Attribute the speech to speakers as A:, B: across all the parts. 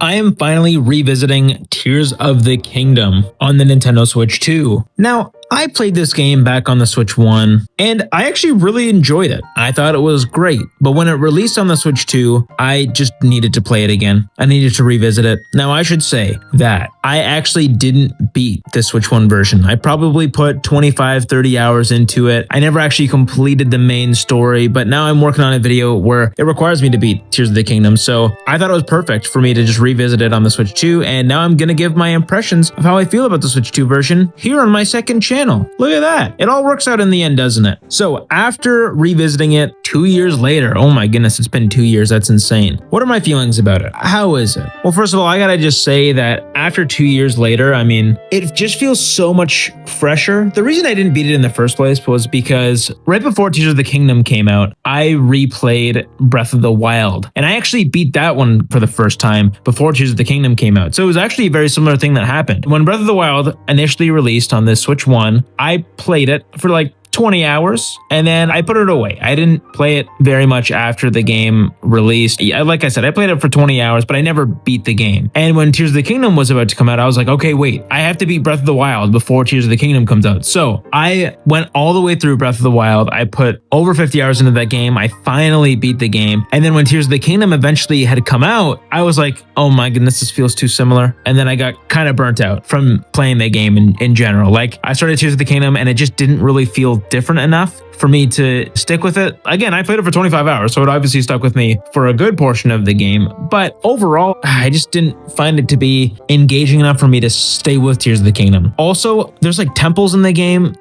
A: I am finally revisiting Tears of the Kingdom on the Nintendo Switch 2. Now, I played this game back on the Switch 1, and I actually really enjoyed it. I thought it was great, but when it released on the Switch 2, I just needed to play it again. I needed to revisit it. Now, I should say that I actually didn't beat the Switch 1 version. I probably put 25, 30 hours into it. I never actually completed the main story, but now I'm working on a video where it requires me to beat Tears of the Kingdom, so I thought it was perfect for me to just revisit it on the Switch 2, and now I'm gonna give my impressions of how I feel about the Switch 2 version here on my second channel. Look at that. It all works out in the end, doesn't it? So after revisiting it 2 years later, oh my goodness, it's been 2 years. That's insane. What are my feelings about it? How is it? Well, first of all, I gotta just say that after 2 years later, I mean, it just feels so much fresher. The reason I didn't beat it in the first place was because right before Tears of the Kingdom came out, I replayed Breath of the Wild, and I actually beat that one for the first time before Tears of the Kingdom came out. So it was actually a very similar thing that happened. When Breath of the Wild initially released on the Switch 1, I played it for like 20 hours and then I put it away. I didn't play it very much after the game released. Like I said, I played it for 20 hours, but I never beat the game. And when Tears of the Kingdom was about to come out, I was like, okay, wait, I have to beat Breath of the Wild before Tears of the Kingdom comes out. So I went all the way through Breath of the Wild. I put over 50 hours into that game. I finally beat the game. And then when Tears of the Kingdom eventually had come out, I was like, oh my goodness, this feels too similar. And then I got kind of burnt out from playing the game in general. Like I started Tears of the Kingdom and it just didn't really feel different enough for me to stick with it. Again, I played it for 25 hours, so it obviously stuck with me for a good portion of the game. But overall, I just didn't find it to be engaging enough for me to stay with Tears of the Kingdom. Also, there's like temples in the game.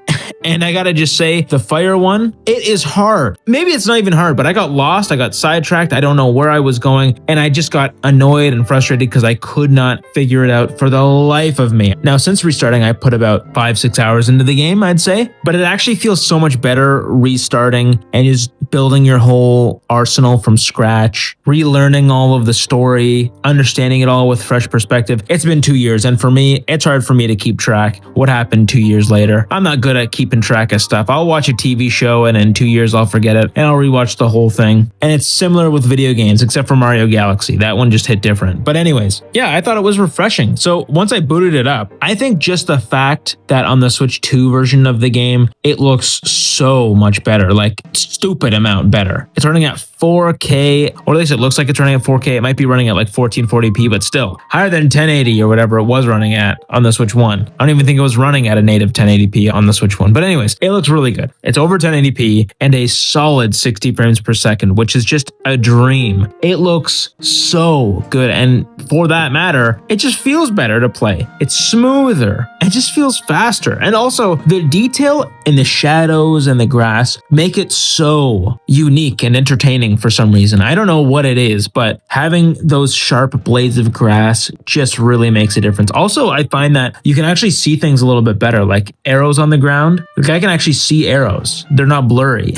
A: And I gotta just say, the fire one, it is hard. Maybe it's not even hard, but I got lost, I got sidetracked, I don't know where I was going, and I just got annoyed and frustrated because I could not figure it out for the life of me. Now, since restarting, I put about 5-6 hours into the game, I'd say, but it actually feels so much better restarting and just building your whole arsenal from scratch, relearning all of the story, understanding it all with fresh perspective. It's been 2 years, and for me, it's hard for me to keep track what happened 2 years later. I'm not good at keeping track of stuff. I'll watch a TV show and in 2 years I'll forget it and I'll rewatch the whole thing. And it's similar with video games except for Mario Galaxy. That one just hit different. But anyways, yeah, I thought it was refreshing. So once I booted it up, I think just the fact that on the Switch 2 version of the game, it looks so much better, like stupid amount better. It's running at 4K, or at least it looks like it's running at 4K. It might be running at like 1440p, but still higher than 1080 or whatever it was running at on the Switch 1. I don't even think it was running at a native 1080p on the Switch 1. But anyways, it looks really good. It's over 1080p and a solid 60 frames per second, which is just a dream. It looks so good. And for that matter, it just feels better to play. It's smoother. It just feels faster. And also the detail in the shadows and the grass make it so unique and entertaining for some reason. I don't know what it is, but having those sharp blades of grass just really makes a difference. Also, I find that you can actually see things a little bit better, like arrows on the ground. Like I can actually see arrows. They're not blurry.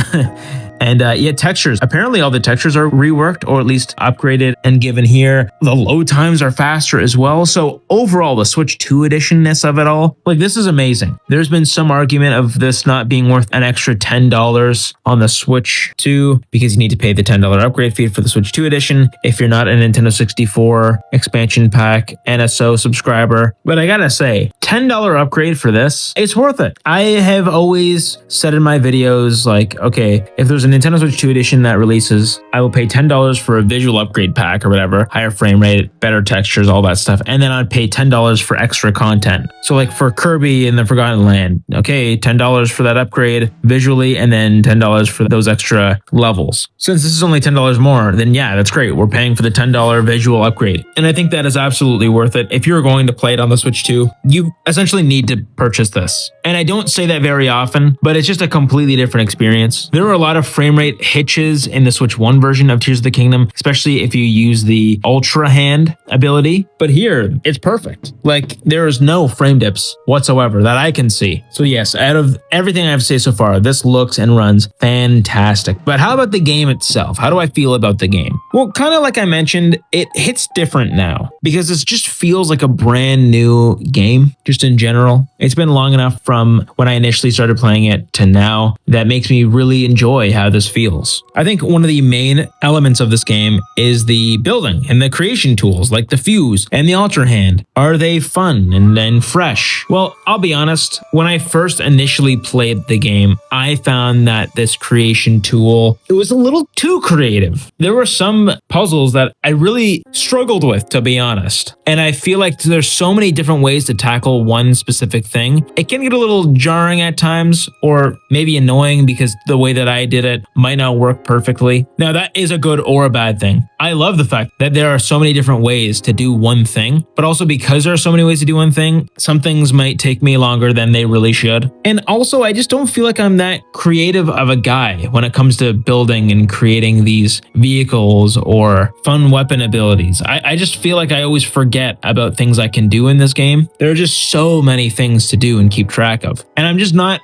A: And yeah, textures. Apparently all the textures are reworked or at least upgraded and given here. The load times are faster as well. So overall, the Switch 2 editionness of it all, like this is amazing. There's been some argument of this not being worth an extra $10 on the Switch 2 because you need to pay the $10 upgrade fee for the Switch 2 edition if you're not a Nintendo 64 expansion pack NSO subscriber. But I gotta say, $10 upgrade for this, it's worth it. I have always said in my videos, like, okay, if there's a Nintendo Switch 2 edition that releases, I will pay $10 for a visual upgrade pack or whatever, higher frame rate, better textures, all that stuff. And then I'd pay $10 for extra content. So like for Kirby and the Forgotten Land, okay, $10 for that upgrade visually, and then $10 for those extra levels. Since this is only $10 more, then yeah, that's great. We're paying for the $10 visual upgrade. And I think that is absolutely worth it. If you're going to play it on the Switch 2, you essentially need to purchase this. And I don't say that very often, but it's just a completely different experience. There are a lot of frame rate hitches in the Switch 1 version of Tears of the Kingdom, especially if you use the Ultra Hand ability. But here, it's perfect. Like, there is no frame dips whatsoever that I can see. So yes, out of everything I have to say so far, this looks and runs fantastic. But how about the game itself? How do I feel about the game? Well, kind of like I mentioned, it hits different now because it just feels like a brand new game, just in general. It's been long enough from when I initially started playing it to now that makes me really enjoy how how this feels. I think one of the main elements of this game is the building and the creation tools like the fuse and the Ultra Hand. Are they fun and fresh? Well, I'll be honest, when I first initially played the game, I found that this creation tool, it was a little too creative. There were some puzzles that I really struggled with, to be honest. And I feel like there's so many different ways to tackle one specific thing. It can get a little jarring at times, or maybe annoying because the way that I did it might not work perfectly. Now, that is a good or a bad thing. I love the fact that there are so many different ways to do one thing, but also because there are so many ways to do one thing, some things might take me longer than they really should. And also, I just don't feel like I'm that creative of a guy when it comes to building and creating these vehicles or fun weapon abilities. I just feel like I always forget about things I can do in this game. There are just so many things to do and keep track of. And I'm just not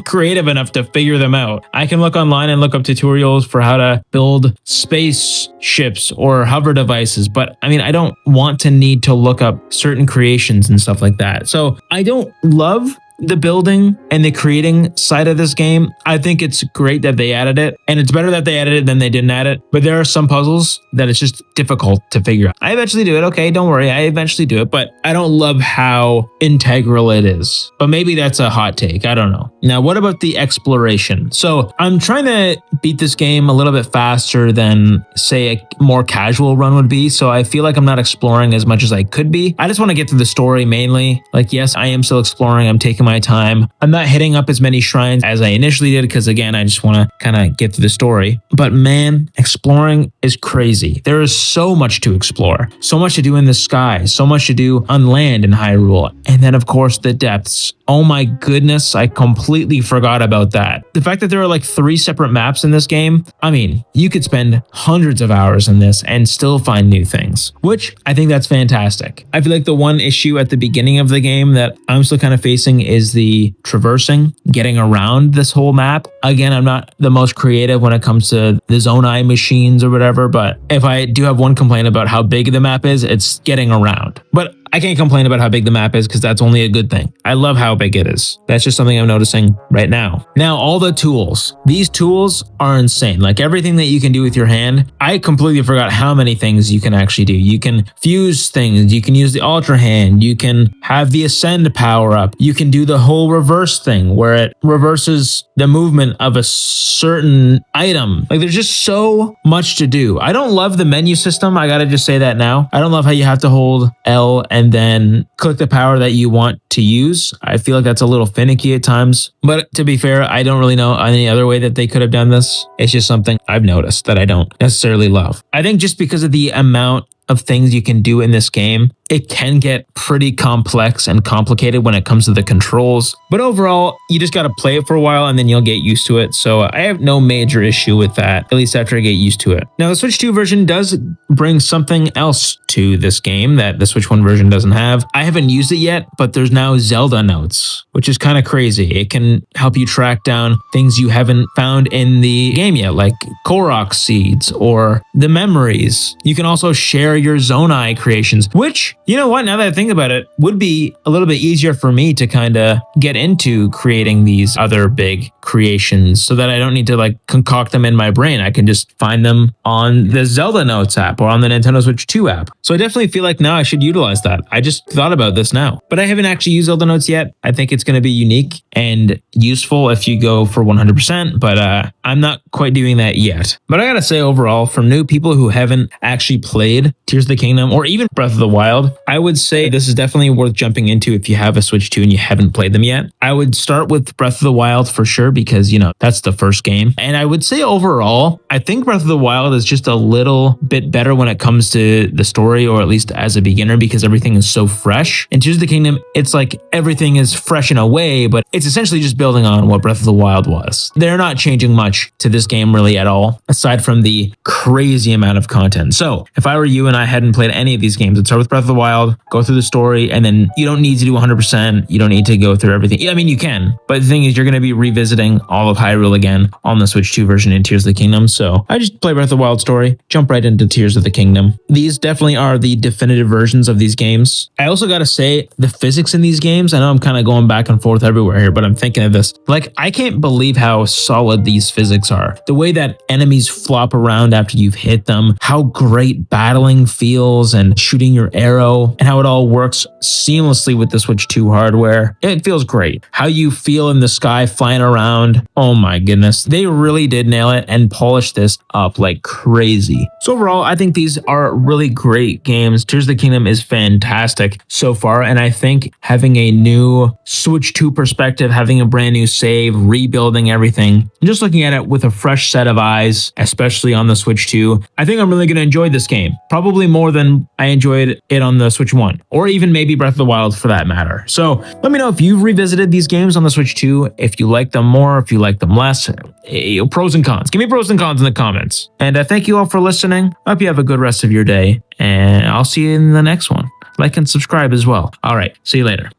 A: creative enough to figure them out. I can look online and look up tutorials for how to build spaceships or hover devices, but I mean, I don't want to need to look up certain creations and stuff like that. So I don't love the building and the creating side of this game. I think it's great that they added it, and it's better that they added it than they didn't add it. But there are some puzzles that it's just difficult to figure out. I eventually do it. Okay, don't worry. I eventually do it, but I don't love how integral it is. But maybe that's a hot take. I don't know. Now, what about the exploration? So I'm trying to beat this game a little bit faster than, say, a more casual run would be. So I feel like I'm not exploring as much as I could be. I just want to get through the story mainly. Like, yes, I am still exploring. I'm taking my time. I'm not hitting up as many shrines as I initially did because, again, I just want to kind of get through the story. But man, exploring is crazy. There is so much to explore, so much to do in the sky, so much to do on land in Hyrule. And then, of course, the depths. Oh my goodness, I completely forgot about that. The fact that there are like 3 separate maps in this game, I mean, you could spend hundreds of hours in this and still find new things, which I think that's fantastic. I feel like the one issue at the beginning of the game that I'm still kind of facing is the traversing, getting around this whole map. Again, I'm not the most creative when it comes to the Zonai machines or whatever, but if I do have one complaint about how big the map is, it's getting around. But I can't complain about how big the map is because that's only a good thing. I love how big it is. That's just something I'm noticing right now. Now, all the tools. These tools are insane. Like everything that you can do with your hand, I completely forgot how many things you can actually do. You can fuse things. You can use the Ultra Hand. You can have the Ascend power up. You can do the whole reverse thing where it reverses the movement of a certain item. Like there's just so much to do. I don't love the menu system. I gotta just say that now. I don't love how you have to hold L and then click the power that you want to use. I feel like that's a little finicky at times. But to be fair, I don't really know any other way that they could have done this. It's just something I've noticed that I don't necessarily love. I think just because of the amount of things you can do in this game, it can get pretty complex and complicated when it comes to the controls. But overall, you just got to play it for a while and then you'll get used to it. So I have no major issue with that, at least after I get used to it. Now, the Switch 2 version does bring something else to this game that the Switch 1 version doesn't have. I haven't used it yet, but there's now Zelda notes, which is kind of crazy. It can help you track down things you haven't found in the game yet, like Korok seeds or the memories. You can also share your Zonai creations, which, you know what, now that I think about it, would be a little bit easier for me to kind of get into creating these other big creations so that I don't need to like concoct them in my brain. I can just find them on the Zelda Notes app or on the Nintendo Switch 2 app. So I definitely feel like now I should utilize that. I just thought about this now, but I haven't actually used Zelda Notes yet. I think it's going to be unique and useful if you go for 100%, but I'm not quite doing that yet. But I gotta say overall, for new people who haven't actually played Tears of the Kingdom or even Breath of the Wild, I would say this is definitely worth jumping into if you have a Switch 2 and you haven't played them yet. I would start with Breath of the Wild for sure because, you know, that's the first game. And I would say overall, I think Breath of the Wild is just a little bit better when it comes to the story, or at least as a beginner, because everything is so fresh. In Tears of the Kingdom, it's like everything is fresh in a way, but it's essentially just building on what Breath of the Wild was. They're not changing much to this game really at all, aside from the crazy amount of content. So if I were you and and I hadn't played any of these games. I'd start with Breath of the Wild, go through the story, and then you don't need to do 100%. You don't need to go through everything. I mean, you can, but the thing is, you're going to be revisiting all of Hyrule again on the Switch 2 version in Tears of the Kingdom. So I just play Breath of the Wild story, jump right into Tears of the Kingdom. These definitely are the definitive versions of these games. I also got to say, the physics in these games, I know I'm kind of going back and forth everywhere here, but I'm thinking of this. Like, I can't believe how solid these physics are. The way that enemies flop around after you've hit them, how great battling feels and shooting your arrow, and how it all works seamlessly with the Switch 2 hardware. It feels great. How you feel in the sky flying around. Oh my goodness. They really did nail it and polish this up like crazy. So overall, I think these are really great games. Tears of the Kingdom is fantastic so far, and I think having a new Switch 2 perspective, having a brand new save, rebuilding everything, just looking at it with a fresh set of eyes, especially on the Switch 2, I think I'm really going to enjoy this game. Probably more than I enjoyed it on the Switch 1, or even maybe Breath of the Wild for that matter. So let me know if you've revisited these games on the Switch 2, if you like them more, if you like them less, pros and cons. Give me pros and cons in the comments. And thank you all for listening. I hope you have a good rest of your day, and I'll see you in the next one. Like and subscribe as well. All right, see you later.